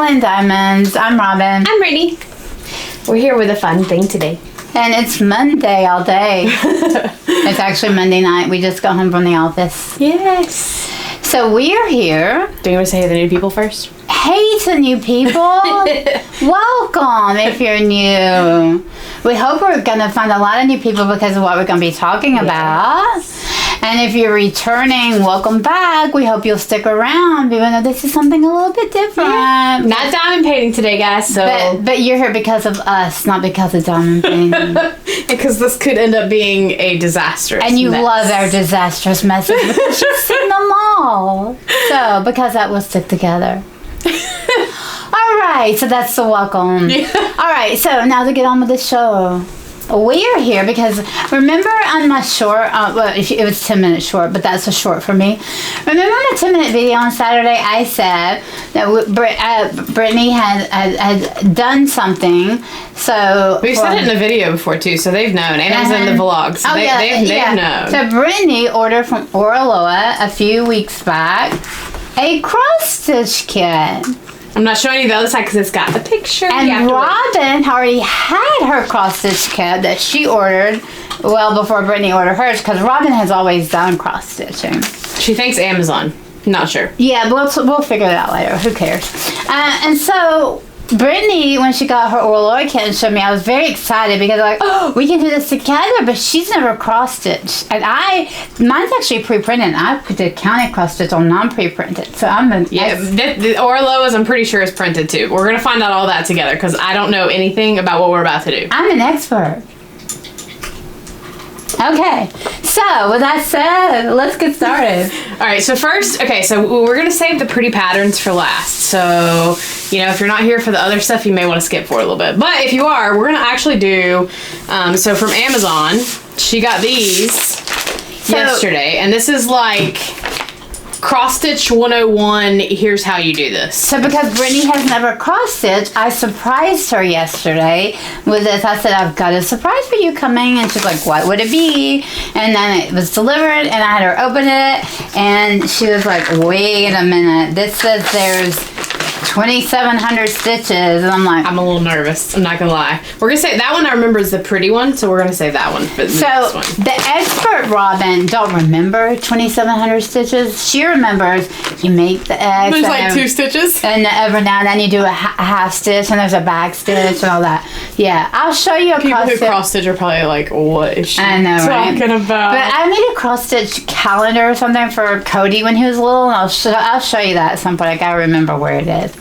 Sparkling Diamonds. I'm Robin. I'm Brittany. We're here with a fun thing today. And it's Monday all day. It's actually Monday night. We just got home from the office. Yes. So we are here. Do you want to say the new people first? Hey to new people. Welcome if you're new. We hope we're going to find a lot of new people because of what we're going to be talking about. And if you're returning, welcome back. We hope you'll stick around, even though this is something a little bit different. Yeah. Not diamond painting today, guys. So, but you're here because of us, not because of diamond painting. Because this could end up being a disastrous And you mess. love our disastrous messes because you've seen them all. So, because that will stick together. All right, so that's the welcome. Yeah. All right, so now to get on with the show. We are here because, remember on my short, well, it was 10 minutes short, but that's a short for me. Remember on my 10-minute video on Saturday, I said that Brittany had done something, so... We've said it in the video before, too, so they've known, and it was in the vlog, so they've known. So Brittany ordered from Oraloa a few weeks back a cross-stitch kit. I'm not showing you the other side because it's got the picture. And Robin already had her cross-stitch kit that she ordered well before Brittany ordered hers because Robin has always done cross-stitching. She thinks Amazon. Not sure. Yeah, we'll figure it out later. Who cares? And so... Brittany, when she got her Oraloa kit and showed me, I was very excited because oh, we can do this together, but she's never cross-stitched. And mine's actually pre-printed. I did county cross-stitch on non-pre-printed. So I'm the Oraloa's, I'm pretty sure, is printed too. We're going to find out all that together because I don't know anything about what we're about to do. I'm an expert. Okay, so with that said, let's get started. All right, so first, so we're going to save the pretty patterns for last. So, if you're not here for the other stuff, you may want to skip for a little bit. But if you are, we're going to actually do, so from Amazon, she got these yesterday. And this is like cross-stitch 101, here's how you do this. So because Brittany has never cross-stitched, I surprised her yesterday with this. I said, I've got a surprise for you coming. And she's like, what would it be? And then it was delivered, and I had her open it. And she was like, wait a minute. This says there's 2,700 stitches. And I'm like... I'm a little nervous. I'm not going to lie. We're going to say that one I remember is the pretty one, so we're going to save that one for the next one. So, the expert Robin don't remember 2,700 stitches. She remembers you make the X. There's like 2 stitches. And every now and then you do a half stitch, and there's a back stitch and all that. Yeah, I'll show you a People cross-stitch. who cross-stitch are probably like, what is she talking about? But I made a cross-stitch calendar or something for Cody when he was little, and I'll show you that at some point. I gotta remember where it is.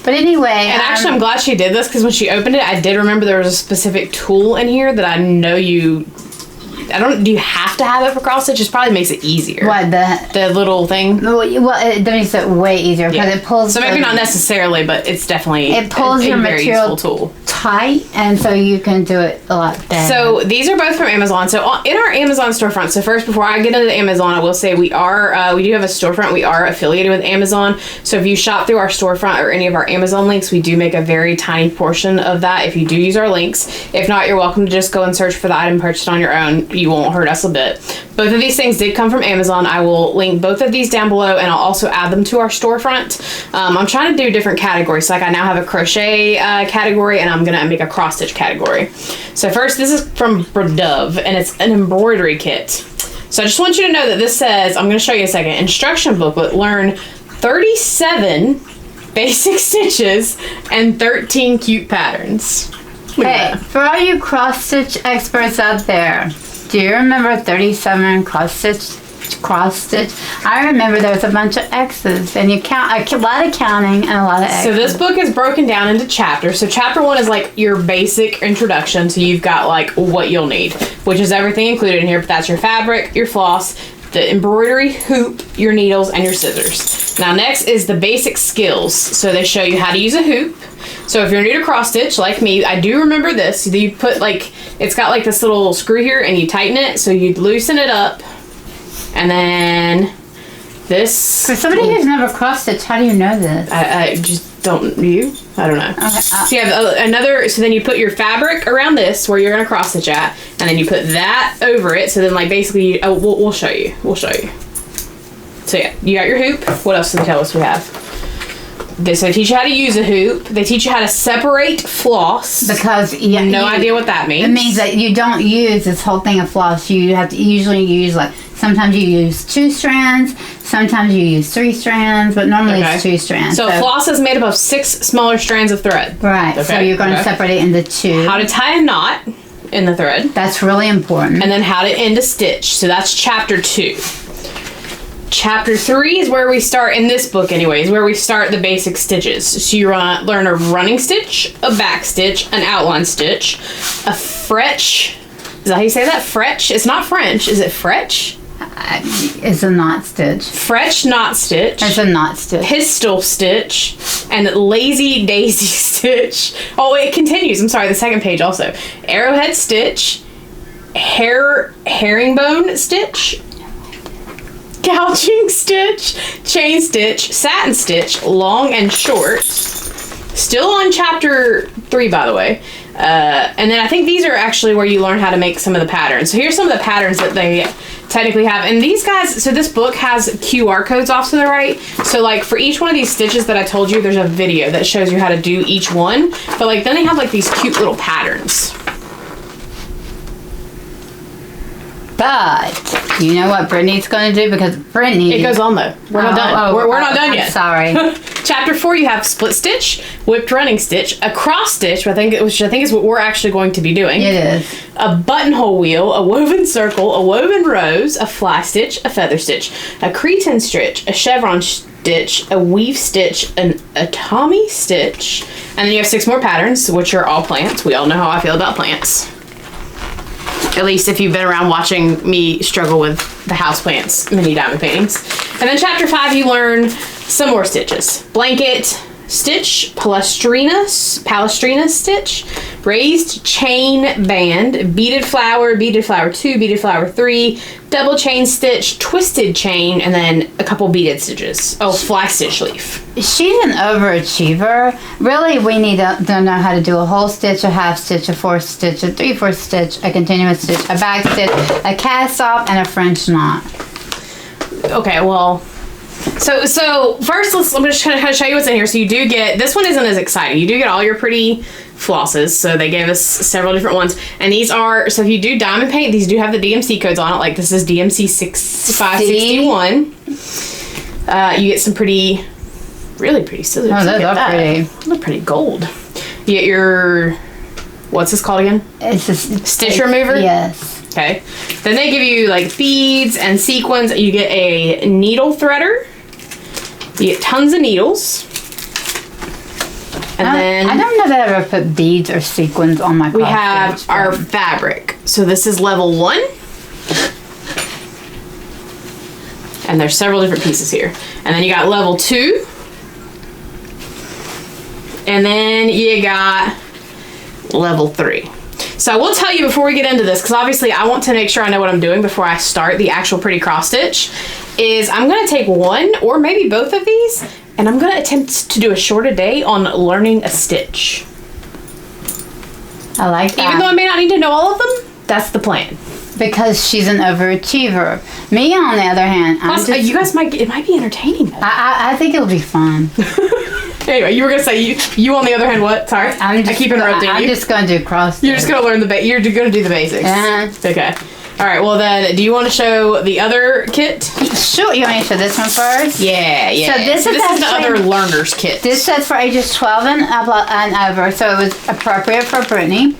But anyway... And actually, I'm glad she did this, because when she opened it, I did remember there was a specific tool in here that I know you... do you have to have it for cross-stitch? It probably makes it easier. What, the little thing? Well, it makes it way easier, because it pulls... So maybe not necessarily, but it's definitely it pulls your very material useful tool. Tight, and so you can do it a lot better. So these are both from Amazon. So in our Amazon storefront, so first, before I get into Amazon, I will say we do have a storefront. We are affiliated with Amazon. So if you shop through our storefront or any of our Amazon links, we do make a very tiny portion of that if you do use our links. If not, you're welcome to just go and search for the item, purchase it on your own. You won't hurt us a bit. Both of these things did come from Amazon. I will link both of these down below, and I'll also add them to our storefront. I'm trying to do different categories. So like I now have a crochet category, and I'm gonna make a cross stitch category. So first, this is from Dove, and it's an embroidery kit. So I just want you to know that this says, I'm gonna show you in a second, instruction booklet, learn 37 basic stitches and 13 cute patterns. Hey, for all you cross stitch experts out there, do you remember 37 cross stitch? I remember there was a bunch of X's, and you count a lot of counting and a lot of X's. So this book is broken down into chapters. So chapter 1 is like your basic introduction. So you've got like what you'll need, which is everything included in here. But that's your fabric, your floss, the embroidery hoop, your needles, and your scissors. Now next is the basic skills. So they show you how to use a hoop. So if you're new to cross stitch like me, I do remember this. You put like, it's got like this little screw here, and you tighten it. So you loosen it up. And then this... For somebody who's never cross-stitched, how do you know this? I just don't... You? I don't know. Okay. So you have another... So then you put your fabric around this, where you're going to cross-stitch at. And then you put that over it. So then, like, basically... we'll show you. We'll show you. So, yeah. You got your hoop. What else did they tell us we have? they teach you how to use a hoop. They teach you how to separate floss. Because no idea what that means. It means that you don't use this whole thing of floss. You have to usually use like sometimes you use 2 strands, sometimes you use 3 strands, but normally it's 2 strands. So floss is made up of 6 smaller strands of thread. Right. Okay. So you're going to separate it into 2. How to tie a knot in the thread. That's really important. And then how to end a stitch. So that's chapter 2. Chapter 3 is where we start, in this book anyways, where we start the basic stitches. So you learn a running stitch, a back stitch, an outline stitch, a fretch. Is that how you say that? Fretch? It's not French. Is it fretch? It's a knot stitch. Fretch knot stitch. It's a knot stitch. Pistol stitch. And lazy daisy stitch. Oh, it continues. I'm sorry, the second page also. Arrowhead stitch. Herringbone stitch. Gouging stitch, chain stitch, satin stitch, long and short. Still on chapter 3, by the way. And then I think these are actually where you learn how to make some of the patterns. So here's some of the patterns that they technically have. And these guys, so this book has QR codes off to the right. So like for each one of these stitches that I told you, there's a video that shows you how to do each one. But like then they have like these cute little patterns. But you know what Brittany's going to do? Because Brittany... It goes on though. We're not done. We're not done yet. Sorry. Chapter 4, you have split stitch, whipped running stitch, a cross stitch, which I think is what we're actually going to be doing. It is. A buttonhole wheel, a woven circle, a woven rose, a fly stitch, a feather stitch, a cretonne stitch, a chevron stitch, a weave stitch, a Tommy stitch, and then you have 6 more patterns, which are all plants. We all know how I feel about plants. At least if you've been around watching me struggle with the houseplants mini diamond paintings. And then chapter 5, you learn some more stitches. Blanket stitch, palestrina stitch, raised chain band, beaded flower 2, beaded flower 3, double chain stitch, twisted chain, and then a couple beaded stitches. Oh, fly stitch leaf. She's an overachiever. Really, we need to know how to do a whole stitch, a half stitch, a 4th stitch, a 3/4 stitch, a continuous stitch, a back stitch, a cast off, and a French knot. Okay, well... So first, I'm just going to show you what's in here. So you do get, this one isn't as exciting. You do get all your pretty flosses. So they gave us several different ones. And these are, so if you do diamond paint, these do have the DMC codes on it. Like this is DMC 6561. You get some pretty, really pretty scissors. Oh, those are pretty. Those look pretty gold. You get your, what's this called again? It's a stitch remover? Yes. Okay. Then they give you like beads and sequins. You get a needle threader. You get tons of needles. And then I don't know that I ever put beads or sequins on my we have our fabric. So this is level 1. And there's several different pieces here. And then you got level 2. And then you got level 3. So I will tell you before we get into this, because obviously I want to make sure I know what I'm doing before I start the actual pretty cross stitch, is I'm going to take one or maybe both of these, and I'm going to attempt to do a short a day on learning a stitch. I like that. Even though I may not need to know all of them, that's the plan. Because she's an overachiever. Me, on the other hand, plus, you guys it might be entertaining though. I think it'll be fun. Anyway, you were gonna say you on the other hand what? Sorry, I keep interrupting you. I'm just gonna do cross. You're just gonna learn you're gonna do the basics. Okay. All right. Well then, do you want to show the other kit? Sure. You want me to show this one first? Yeah. So this is the other learner's kit. This says for ages 12 and over, so it was appropriate for Brittany.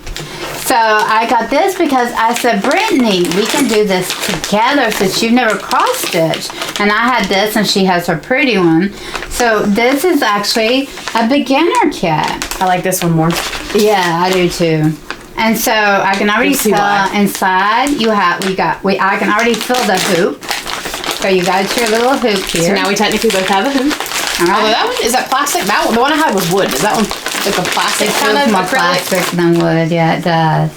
So I got this because I said, Brittany, we can do this together since you've never cross-stitched. And I had this and she has her pretty one. So this is actually a beginner kit. I like this one more. Yeah, I do too. And so I can already tell inside I can already fill the hoop. So you got your little hoop here. So now we technically both have a hoop. All right. Although that one, is that plastic? That one, the one I had was wood. Is that one like a plastic? It feels more plastic than wood. Yeah, it does.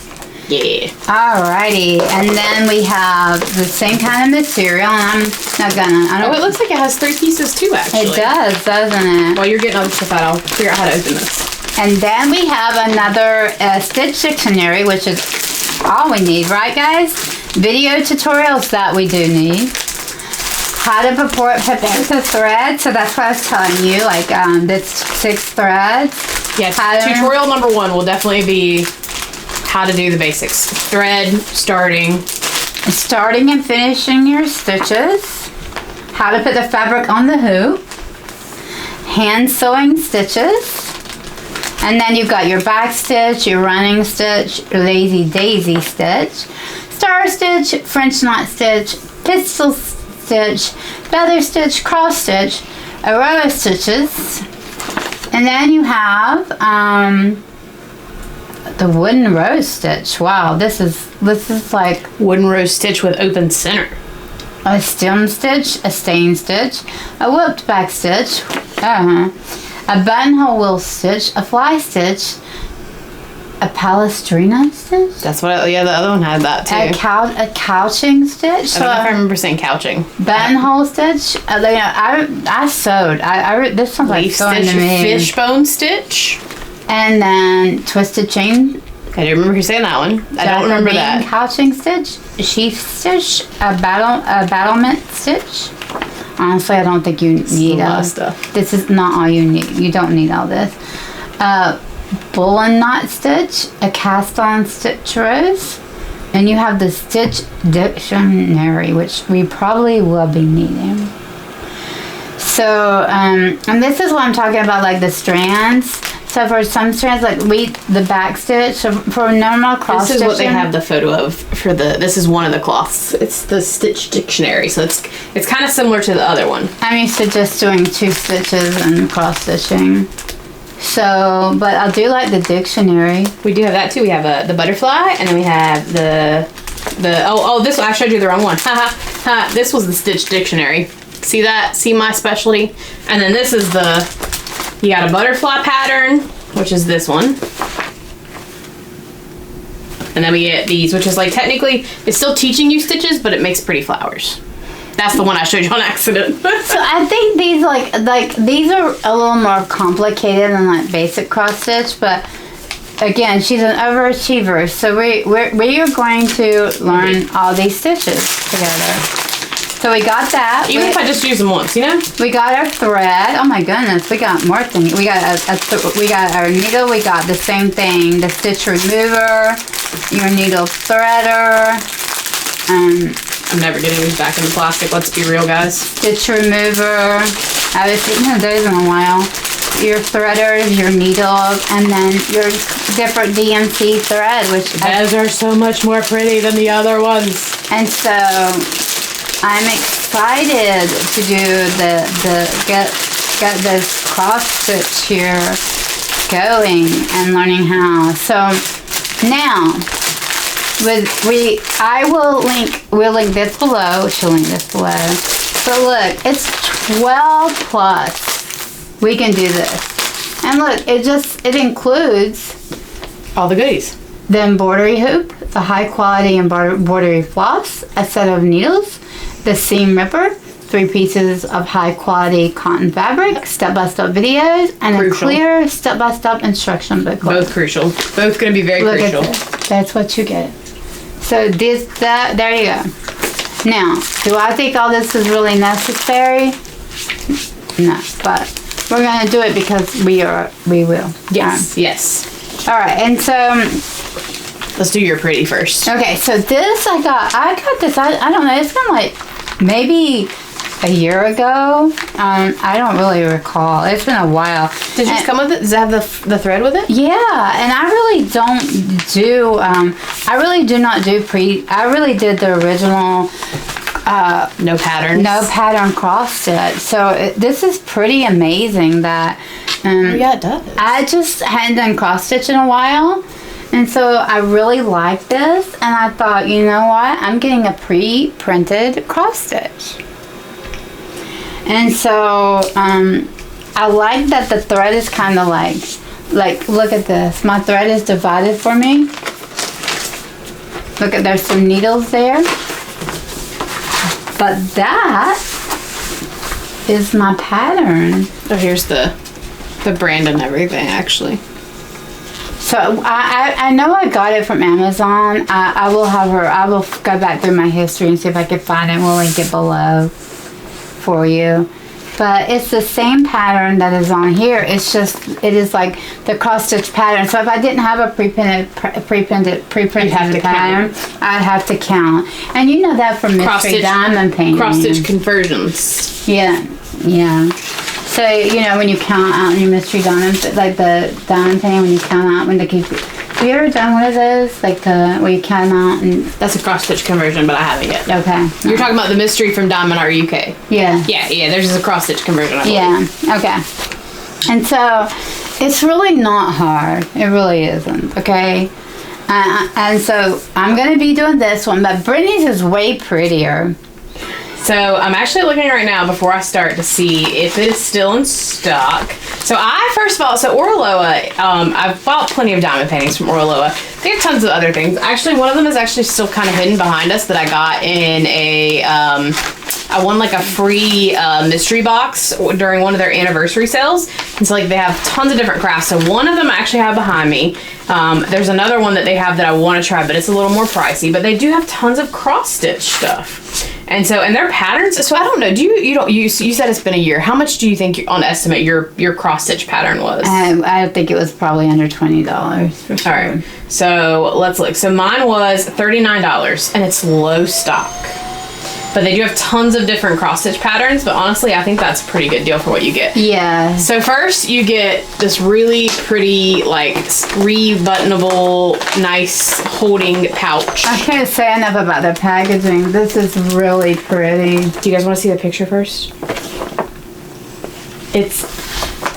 Yeah. Alrighty, and then we have the same kind of material, and I'm not gonna. It looks like it has 3 pieces too, actually. It does, doesn't it? While you're getting all this stuff out, I'll figure out how to open this. And then we have another stitch dictionary, which is all we need, right, guys? Video tutorials that we do need. how to prepare the thread. So that's what I was telling you, like that's 6 threads. Yeah, tutorial number 1 will definitely be how to do the basics. Thread, starting and finishing your stitches. How to put the fabric on the hoop. Hand sewing stitches. And then you've got your back stitch, your running stitch, lazy daisy stitch, star stitch, French knot stitch, pistol stitch, feather stitch, cross stitch, Oraloa stitches. And then you have the wooden rose stitch. Wow, this is like wooden rose stitch with open center. A stem stitch, a stain stitch, a whipped back stitch, a buttonhole wool stitch, a fly stitch, a palestrina stitch. That's what. The other one had that too. A couching stitch. I don't know if I remember saying couching. Buttonhole stitch. I sewed. This sounds like sewing to me. Fishbone stitch. And then twisted chain. I do remember you saying that one. I don't remember that. Couching stitch, sheath stitch, a battlement stitch. Honestly, I don't think you need all this stuff. This is not all you need. You don't need all this. Bowline knot stitch, a cast on stitch rose, and you have the stitch dictionary, which we probably will be needing. So, and this is what I'm talking about, like the strands. So for some strands, like the back stitch, so for normal cross stitching. This is what they have the photo of for this is one of the cloths. It's the stitch dictionary, so it's kind of similar to the other one. I'm used to just doing 2 stitches and cross stitching. So, but I do like the dictionary. We do have that too. We have the butterfly, and then we have the this I showed you the wrong one. This was the stitch dictionary. See that? See my specialty? And then this is you got a butterfly pattern, which is this one. And then we get these, which is like technically, it's still teaching you stitches, but it makes pretty flowers. That's the one I showed you on accident. So I think these these are a little more complicated than like basic cross stitch, but again, she's an overachiever, so we are going to learn all these stitches together. So we got that. Even if I just use them once, you know? We got our thread. Oh my goodness, we got more things. We got we got our needle. We got the same thing: the stitch remover, your needle threader. I'm never getting these back in the plastic. Let's be real, guys. Stitch remover. I haven't seen those in a while. Your threaders, your needle, and then your different DMC thread, which those are so much more pretty than the other ones. And so I'm excited to do get this cross stitch here going and learning how. So now we'll link this below. She'll link this below. But look, it's 12 plus. We can do this. And look, it includes all the goodies. The embroidery hoop, the high quality embroidery floss, a set of needles, the seam ripper, 3 pieces of high quality cotton fabric, step-by-step videos, and a clear step-by-step instruction booklet. Both crucial. Both going to be very crucial. That's what you get. So there you go. Now, do I think all this is really necessary? No, but we're going to do it because we will. Yes. Yes. All right, and so let's do your pretty first. Okay, so this I got this. I don't know. It's been like maybe a year ago. I don't really recall. It's been a while. Did you come with it? Does it have the thread with it? Yeah, and I really don't do. I really do not do I really did the original. No patterns. No pattern cross stitch. So this is pretty amazing that. Yeah, it does. I just hadn't done cross stitch in a while. And so I really like this, and I thought, you know what? I'm getting a pre-printed cross stitch. And so I like that the thread is kind of like look at this. My thread is divided for me. Look at, there's some needles there. But that is my pattern. Oh, here's the brand and everything, actually. So I know I got it from Amazon. I will go back through my history and see if I can find it. We'll link it below. for you. But it's the same pattern that is on here. It's just, it is like the cross stitch pattern. So if I didn't have a pre-printed pattern, I'd have to count. And you know that from Mystery Diamond painting. Cross stitch conversions. Yeah. So, you know, when you count out your Mystery Diamond, like the diamond painting, when you count out, when they keep... Have you ever done one of those? Like where you count them out and... That's a cross-stitch conversion, but I haven't yet. Okay. You're talking about the Mystery from Diamond Art UK. Yeah. Yeah, there's just a cross-stitch conversion, I believe. Yeah, okay. And so, it's really not hard. It really isn't, okay? And so, I'm going to be doing this one, but Brittany's is way prettier. So I'm actually looking right now before I start to see if it is still in stock. So I first bought, Oraloa, I've bought plenty of diamond paintings from Oraloa. They have tons of other things. Actually, one of them is actually still kind of hidden behind us that I got in I won like a free mystery box during one of their anniversary sales. And so like they have tons of different crafts. So one of them I actually have behind me. There's another one that they have that I want to try, but it's a little more pricey. But they do have tons of cross stitch stuff. And so, and their patterns, so I don't know, you said it's been a year. How much do you think on estimate your cross stitch pattern was? I think it was probably under $20 for sure. All right, so let's look. So mine was $39 and it's low stock. But they do have tons of different cross-stitch patterns, but honestly, I think that's a pretty good deal for what you get. Yeah. So first, you get this really pretty, like, re-buttonable, nice holding pouch. I can't say enough about the packaging. This is really pretty. Do you guys want to see the picture first? It's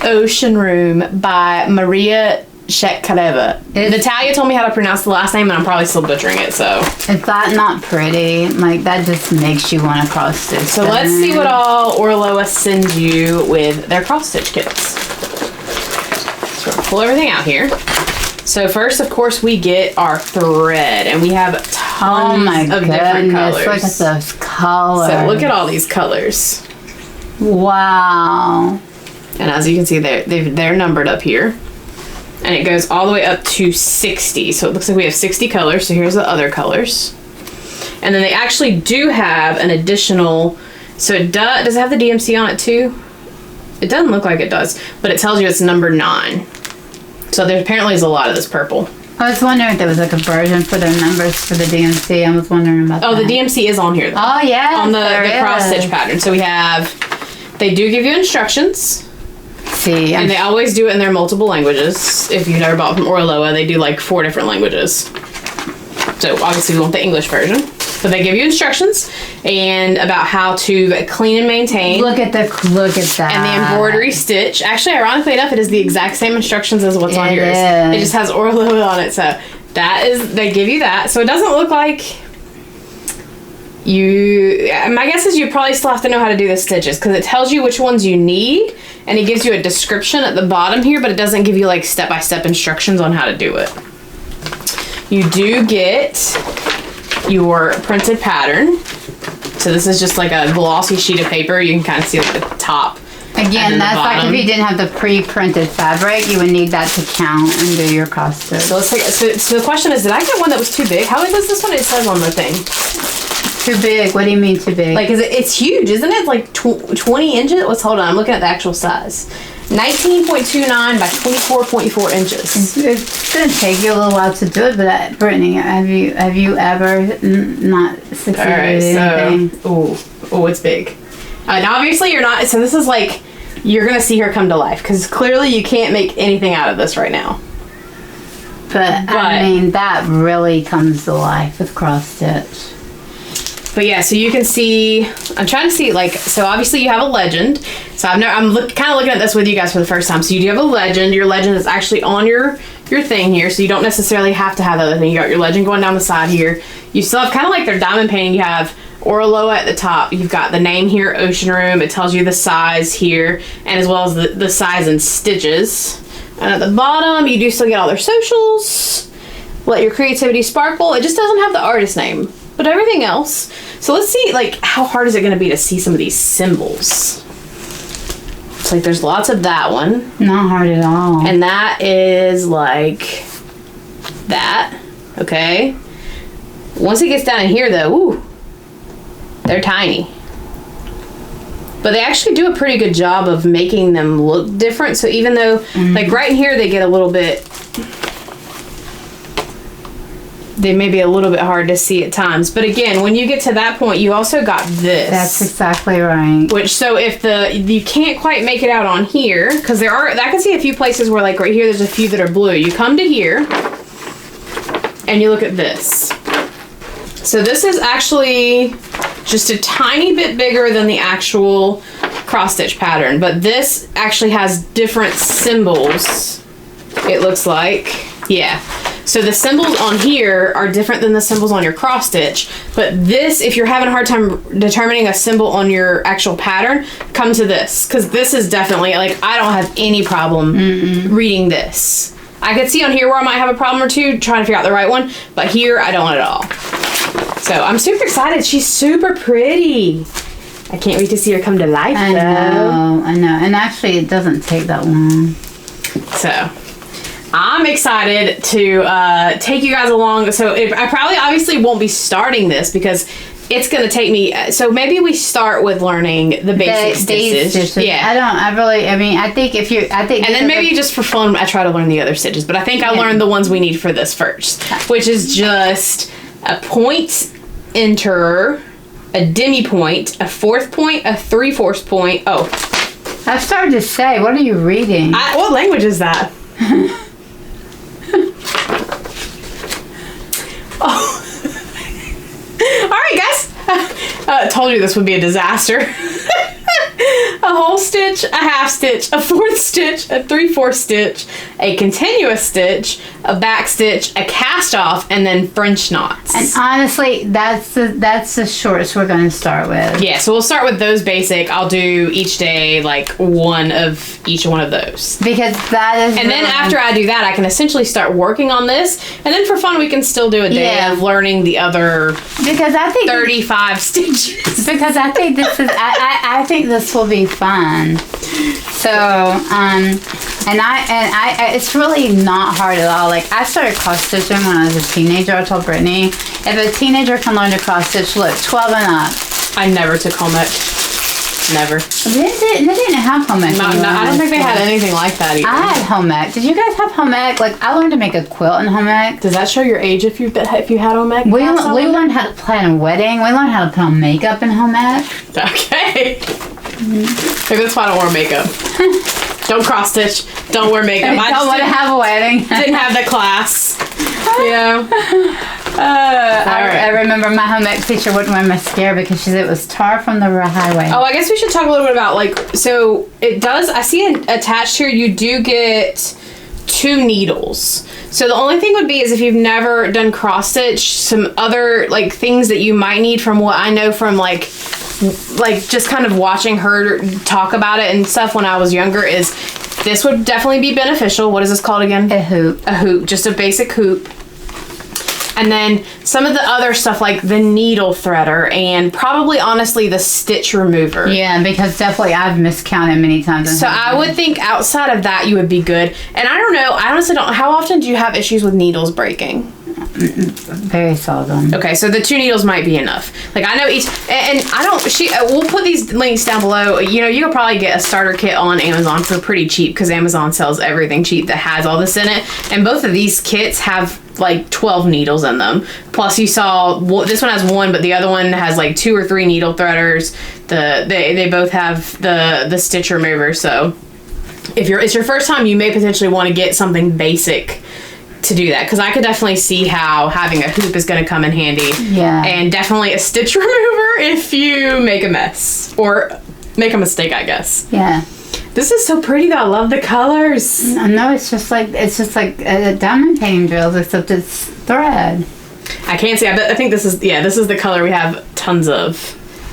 Ocean Room by Maria Chetkareva. Natalia told me how to pronounce the last name, and I'm probably still butchering it, so. Is that not pretty? Like, that just makes you want to cross-stitch. So let's see what all Oraloa sends you with their cross-stitch kits. So we'll pull everything out here. So first, of course, we get our thread, and we have tons of different colors. Look at those colors. So look at all these colors. Wow. And as you can see, they're numbered up here. And it goes all the way up to 60. So it looks like we have 60 colors. So here's the other colors. And then they actually do have an additional, so it does it have the DMC on it too? It doesn't look like it does, but it tells you it's number 9. So there apparently is a lot of this purple. I was wondering if there was like a version for their numbers for the DMC. I was wondering about that. Oh, the DMC is on here though. Oh yeah. On the cross stitch pattern. So we have, they do give you instructions. See, and they always do it in their multiple languages. If you've never bought from Oraloa, they do like 4 different languages. So obviously we want the English version. But they give you instructions and about how to clean and maintain. Look at that. And the embroidery stitch. Actually, ironically enough, it is the exact same instructions as what's on yours. It just has Oraloa on it. So that is, they give you that. So it doesn't look like my guess is you probably still have to know how to do the stitches because it tells you which ones you need and it gives you a description at the bottom here, but it doesn't give you like step-by-step instructions on how to do it. You do get your printed pattern. So this is just like a glossy sheet of paper. You can kind of see like the top. Again, that's like if you didn't have the pre-printed fabric, you would need that to count and do your cross stitch. So let's take, so the question is, did I get one that was too big? How big is this one? It says on the thing. Too big? What do you mean too big? Like, it's huge, isn't it? Like 20 inches? Let's hold on. I'm looking at the actual size. 19.29 by 24.4 inches. It's going to take you a little while to do it, but Brittany, have you ever not succeeded at anything? So, oh, it's big. And obviously you're not, so this is like, you're going to see her come to life, because clearly you can't make anything out of this right now. But I mean, that really comes to life with cross stitch. But yeah, so you can see, I'm trying to see, like, so obviously you have a legend. So I'm kind of looking at this with you guys for the first time. So you do have a legend. Your legend is actually on your thing here. So you don't necessarily have to have the other thing. You got your legend going down the side here. You still have kind of like their diamond painting. You have Oraloa at the top. You've got the name here, Ocean Room. It tells you the size here, and as well as the size and stitches. And at the bottom, you do still get all their socials. Let your creativity sparkle. It just doesn't have the artist name, but everything else. So let's see, like, how hard is it going to be to see some of these symbols? It's like there's lots of that one. Not hard at all. And that is like that. Okay. Once it gets down in here, though, ooh, they're tiny. But But they actually do a pretty good job of making them look different. So even though, like right in here, they get a little bit... They may be a little bit hard to see at times. But again, when you get to that point, you also got this. That's exactly right. Which, so if you can't quite make it out on here, because I can see a few places where, like right here, there's a few that are blue. You come to here, and you look at this. So this is actually just a tiny bit bigger than the actual cross-stitch pattern. But this actually has different symbols, it looks like. Yeah. So the symbols on here are different than the symbols on your cross stitch, but this, if you're having a hard time determining a symbol on your actual pattern, come to this, because this is definitely, like, I don't have any problem reading this. I could see on here where I might have a problem or two trying to figure out the right one, but here I don't at all. So I'm super excited. She's super pretty. I can't wait to see her come to life. I know. And actually, it doesn't take that long. So... I'm excited to take you guys along. So I probably obviously won't be starting this because it's going to take me. So maybe we start with learning the basic stitches. Yeah. I think and then maybe just for fun, I try to learn the other stitches. But I think I learned the ones we need for this first, which is just a point enter, a demi point, a fourth point, a 3/4 point. Oh, I started to say, what are you reading? What language is that? Oh. All right, guys. Told you this would be a disaster. A whole stitch, a half stitch, a fourth stitch, a 3/4 stitch, a continuous stitch, a back stitch, a cast off, and then French knots. And honestly, that's the shorts we're going to start with. Yeah, so we'll start with those basic. I'll do each day like one of each one of those. Because that is... And then after I do that, I can essentially start working on this. And then for fun, we can still do a day of learning the other 35 stitches. Because I think this is... I think this will be fun. So, and I it's really not hard at all. Like, I started cross stitching when I was a teenager. I told Brittany, if a teenager can learn to cross stitch, look, 12 and up. I never took home ec. Never. They didn't have home ec. No, I don't think they had anything like that either. I had home ec. Did you guys have home ec? Like, I learned to make a quilt in home ec. Does that show your age if you had home ec? We learned how to plan a wedding. We learned how to put on makeup in home ec. Okay. Maybe that's why I don't wear makeup. Don't cross stitch. Don't wear makeup. I don't want to have a wedding. Didn't have the class. You know. I remember my home ec teacher wouldn't wear mascara because she said it was tar from the highway. Oh, I guess we should talk a little bit about, like, so it does, I see it attached here, you do get 2 needles. So the only thing would be is if you've never done cross stitch, some other, like, things that you might need from what I know from, like just kind of watching her talk about it and stuff when I was younger is this would definitely be beneficial. What is this called again? A hoop. A hoop, just a basic hoop. And then some of the other stuff like the needle threader and probably honestly the stitch remover. Yeah, because definitely I've miscounted many times. So I would think outside of that you would be good. And I don't know, I honestly don't, how often do you have issues with needles breaking? Very seldom. Okay, so the 2 needles might be enough. Like I know each, and I don't, we'll put these links down below. You know, you could probably get a starter kit on Amazon for pretty cheap because Amazon sells everything cheap that has all this in it. And both of these kits have like 12 needles in them. Plus you saw, this one has 1, but the other one has like 2 or 3 needle threaders. They both have the stitch remover. So if it's your first time, you may potentially want to get something basic to do that, because I could definitely see how having a hoop is going to come in handy. Yeah. And definitely a stitch remover if you make a mess or make a mistake, I guess. Yeah. This is so pretty though. I love the colors. No, it's just like diamond painting drills, except it's thread. I can't see. I think this is the color we have tons of.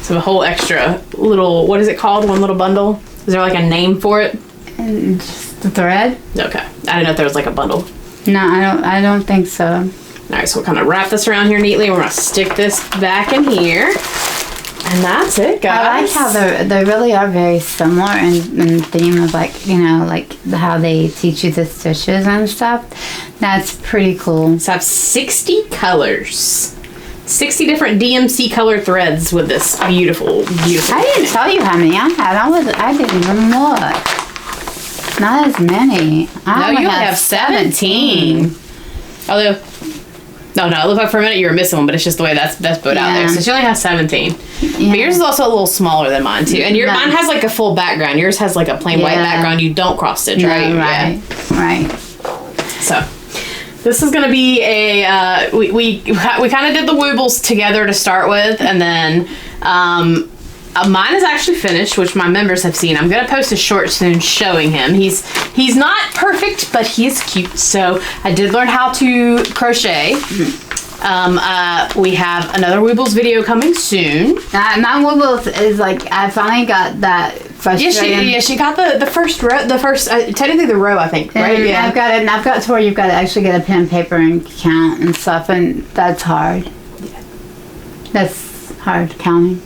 So a whole extra little, what is it called? One little bundle? Is there like a name for it? And just the thread? Okay. I didn't know if there was like a bundle. No, I don't think so. All right, so we'll kind of wrap this around here neatly. We're going to stick this back in here. And that's it, guys. I like how they really are very similar in theme of, like, you know, like how they teach you the stitches and stuff. That's pretty cool. So I have 60 colors. 60 different DMC color threads with this beautiful. I didn't tell you how many I had. I didn't even look. Not as many. No, you only have 17. Although, no, it looked like for a minute you were missing one, but it's just the way that's put out there. So she only has 17. Yeah. But yours is also a little smaller than mine too. And mine has like a full background. Yours has like a plain white background. You don't cross stitch, right? Right. So this is gonna be a we kind of did the woobles together to start with, and then mine is actually finished, which my members have seen. I'm gonna post a short soon showing him. He's not perfect, but he is cute. So I did learn how to crochet. We have another Woobles video coming soon. My Woobles is like, I finally got that frustrating. Yeah, she got the first row, technically the row, I think, right? Yeah. I've got it, and I've got to where you've got to actually get a pen and paper and count and stuff, and that's hard. Yeah. That's hard counting.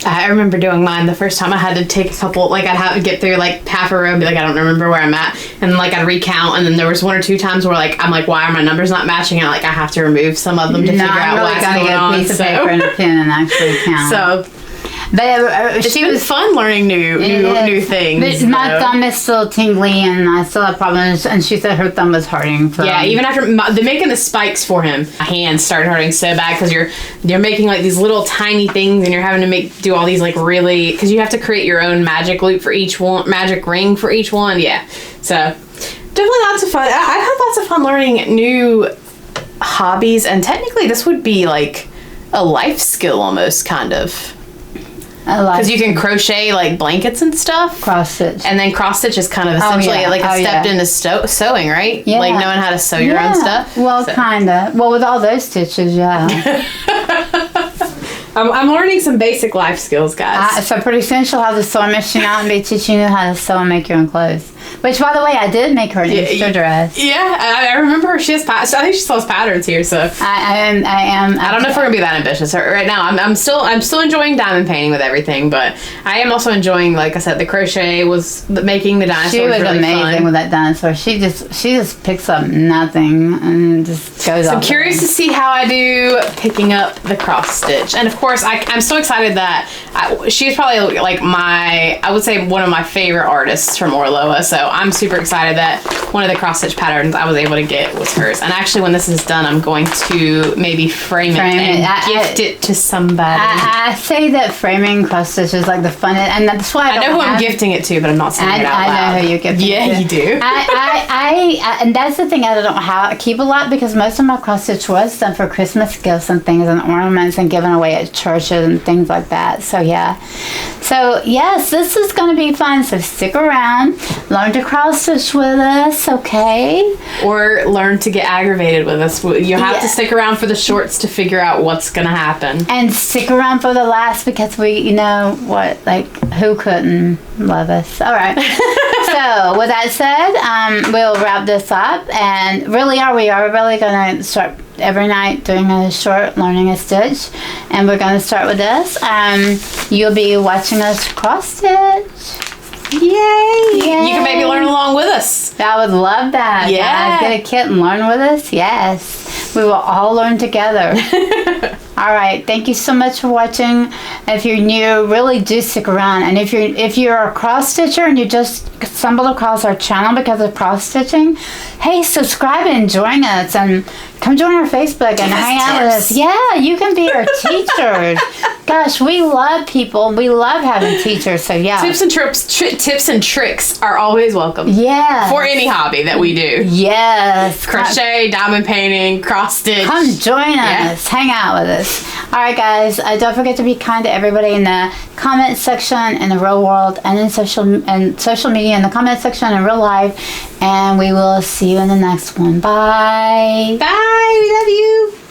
I remember doing mine the first time. I had to take a couple, like I'd have to get through like half a row and be like, I don't remember where I'm at, and like I'd recount, and then there was 1 or 2 times where like I'm like, why are my numbers not matching? And like I have to remove some of them to figure out what's going on. I really got to get a piece of paper and a pen and actually count. So, but she was fun learning new things. But my thumb is still tingly, and I still have problems. And she said her thumb was hurting. Even after making the spikes for him, my hands started hurting so bad because you're making like these little tiny things, and you're having to do all these like really, because you have to create your own magic loop for each one, magic ring for each one. Yeah, so definitely lots of fun. I had lots of fun learning new hobbies, and technically this would be like a life skill almost, kind of. Because you can crochet like blankets and stuff. Cross stitch. And then cross stitch is kind of essentially like a step into sewing, right? Yeah. Like knowing how to sew your own stuff. Well, kind of. Well, with all those stitches, yeah. I'm learning some basic life skills, guys. So pretty soon she'll have the sewing machine out and be teaching you how to sew and make your own clothes. Which, by the way, I did make her an Easter dress. Yeah, I remember her. She has. I think she sells patterns here. So I am. I don't know if we're gonna be that ambitious right now. I'm still enjoying diamond painting with everything, but I am also enjoying, like I said, the crochet making the dinosaur. She was really amazing fun. with that dinosaur. She just picks up nothing and just goes. So I'm curious to see how I do picking up the cross stitch, and of course I'm so excited that she's probably like I would say one of my favorite artists from Oraloa. So I'm super excited that one of the cross stitch patterns I was able to get was hers. And actually, when this is done, I'm going to maybe frame it and gift it to somebody. I say that framing cross stitch is like the fun, and that's why I know who I'm gifting it to, but I'm not saying it out loud. I know who you're gifting it to. Yeah, you do. And that's the thing, I don't keep a lot, because most of my cross stitch was done for Christmas gifts and things and ornaments and given away at churches and things like that. So yeah. So yes, this is going to be fun. So stick around, learn to cross stitch with us, okay? Or learn to get aggravated with us. You have to stick around for the shorts to figure out what's going to happen. And stick around for the last, because who couldn't love us? All right. So with that said, we'll wrap this up, and we are really going to start every night doing a short learning a stitch, and we're going to start with this. You'll be watching us cross stitch. Yay! You can maybe learn along with us. I would love that. Yeah. Get a kit and learn with us. Yes. We will all learn together. All right. Thank you so much for watching. If you're new, really do stick around. And if you're a cross stitcher and you just stumbled across our channel because of cross stitching, hey, subscribe and join us, and come join our Facebook and hang out with us. Yeah, you can be our teachers. Gosh, we love people. We love having teachers. So yeah, tips and tricks are always welcome. Yeah, for any hobby that we do. Yes, crochet, diamond painting, cross stitch. Come join us. Hang out with us. All right, guys. Don't forget to be kind to everybody in the comment section, in the real world, and in social media, in the comment section, in real life. And we will see you in the next one. Bye. Bye. We love you.